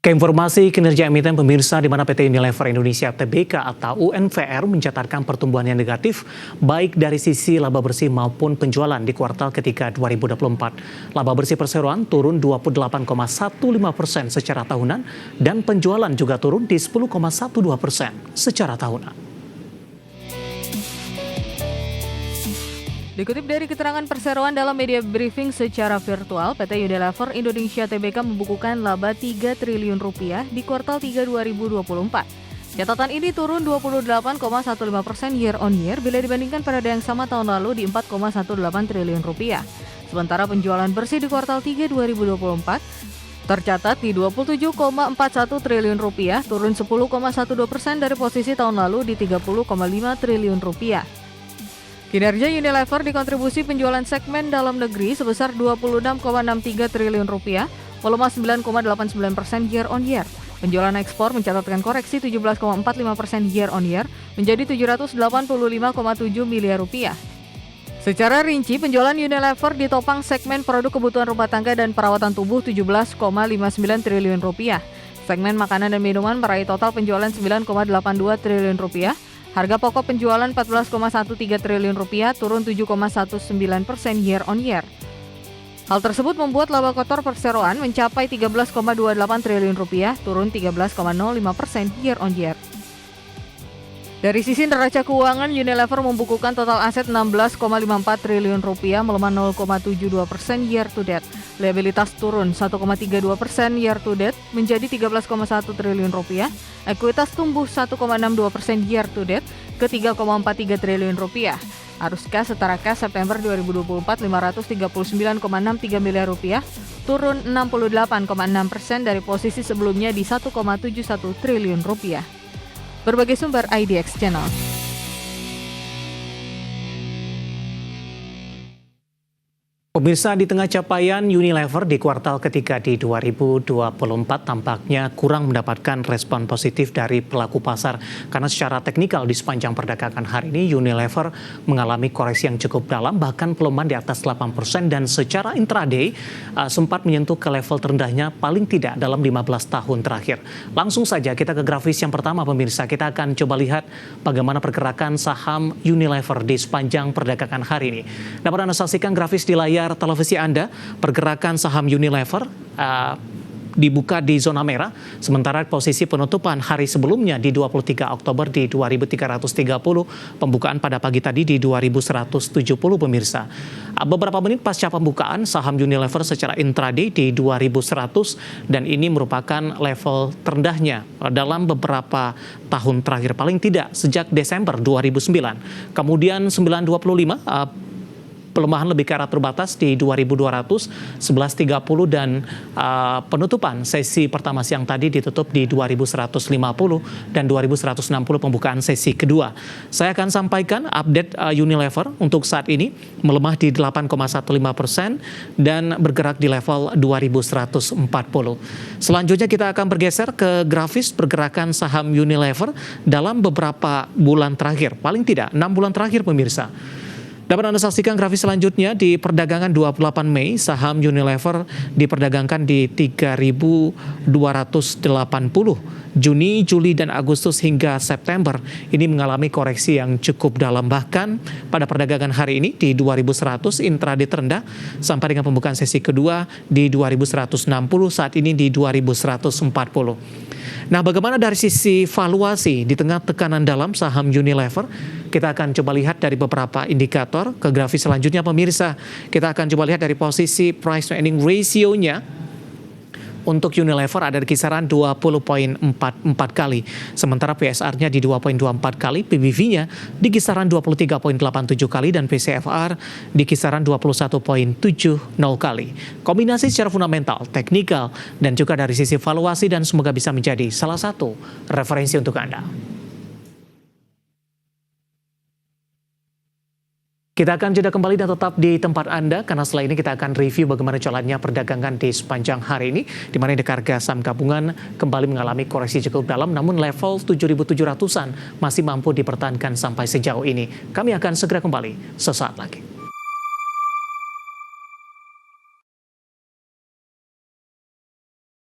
Keinformasi kinerja emiten pemirsa di mana PT Unilever Indonesia Tbk atau UNVR mencatatkan pertumbuhan yang negatif baik dari sisi laba bersih maupun penjualan di kuartal ketiga 2024. Laba bersih perseroan turun 28,15% secara tahunan dan penjualan juga turun di 10,12% secara tahunan. Dikutip dari keterangan perseroan dalam media briefing secara virtual, PT Unilever Indonesia Tbk membukukan laba 3 triliun rupiah di kuartal 3 2024. Catatan ini turun 28,15% year on year bila dibandingkan pada yang sama tahun lalu di 4,18 triliun rupiah. Sementara penjualan bersih di kuartal 3 2024 tercatat di 27,41 triliun rupiah, turun 10,12% dari posisi tahun lalu di 30,5 triliun rupiah. Kinerja Unilever dikontribusi penjualan segmen dalam negeri sebesar 26,63 triliun rupiah, melemah 9,89% year on year. Penjualan ekspor mencatatkan koreksi 17,45% year on year menjadi 785,7 miliar rupiah. Secara rinci, penjualan Unilever ditopang segmen produk kebutuhan rumah tangga dan perawatan tubuh 17,59 triliun rupiah. Segmen makanan dan minuman meraih total penjualan 9,82 triliun rupiah. Harga pokok penjualan 14,13 triliun rupiah turun 7,19% year on year. Hal tersebut membuat laba kotor perseroan mencapai 13,28 triliun rupiah, turun 13,05% year on year. Dari sisi neraca keuangan, Unilever membukukan total aset 16,54 triliun rupiah, melemah 0,72% year to date. Liabilitas turun 1,32% year to date menjadi 13,1 triliun rupiah. Ekuitas tumbuh 1,62% year to date ke 3,43 triliun rupiah. Arus kas setara kas September 2024 539,63 miliar rupiah, turun 68,6% dari posisi sebelumnya di 1,71 triliun rupiah. Berbagai sumber IDX Channel. Pemirsa, di tengah capaian Unilever di kuartal ketiga di 2024 tampaknya kurang mendapatkan respon positif dari pelaku pasar karena secara teknikal di sepanjang perdagangan hari ini Unilever mengalami koreksi yang cukup dalam, bahkan pelemahan di atas 8% dan secara intraday sempat menyentuh ke level terendahnya paling tidak dalam 15 tahun terakhir. Langsung saja kita ke grafis yang pertama pemirsa, kita akan coba lihat bagaimana pergerakan saham Unilever di sepanjang perdagangan hari ini. Dapat Anda saksikan grafis di layar televisi Anda, pergerakan saham Unilever dibuka di zona merah, sementara posisi penutupan hari sebelumnya di 23 Oktober di 2330, pembukaan pada pagi tadi di 2170 pemirsa. Beberapa menit pasca pembukaan, saham Unilever secara intraday di 2100 dan ini merupakan level terendahnya dalam beberapa tahun terakhir, paling tidak sejak Desember 2009. Kemudian 925 pelemahan lebih ke arah terbatas di 2200, 1130 dan penutupan sesi pertama siang tadi ditutup di 2150 dan 2160 pembukaan sesi kedua. Saya akan sampaikan update Unilever untuk saat ini melemah di 8,15% dan bergerak di level 2140. Selanjutnya kita akan bergeser ke grafis pergerakan saham Unilever dalam beberapa bulan terakhir, paling tidak 6 bulan terakhir pemirsa. Dapat Anda saksikan grafis selanjutnya di perdagangan 28 Mei, saham Unilever diperdagangkan di 3.280. Juni, Juli, dan Agustus hingga September ini mengalami koreksi yang cukup dalam. Bahkan pada perdagangan hari ini di 2100 intraday terendah sampai dengan pembukaan sesi kedua di 2160, saat ini di 2140. Nah, bagaimana dari sisi valuasi di tengah tekanan dalam saham Unilever? Kita akan coba lihat dari beberapa indikator. Ke grafis selanjutnya pemirsa, kita akan coba lihat dari posisi price to earning ratio-nya. Untuk Unilever ada di kisaran 20,44 kali. Sementara PSR-nya di 2,24 kali, PBV-nya di kisaran 23,87 kali, dan PCFR di kisaran 21,70 kali. Kombinasi secara fundamental, teknikal, dan juga dari sisi valuasi dan semoga bisa menjadi salah satu referensi untuk Anda. Kita akan jeda kembali dan tetap di tempat Anda, karena setelah ini kita akan review bagaimana jalannya perdagangan di sepanjang hari ini, di mana indeks harga saham gabungan kembali mengalami koreksi cukup dalam, namun level 7.700-an masih mampu dipertahankan sampai sejauh ini. Kami akan segera kembali sesaat lagi.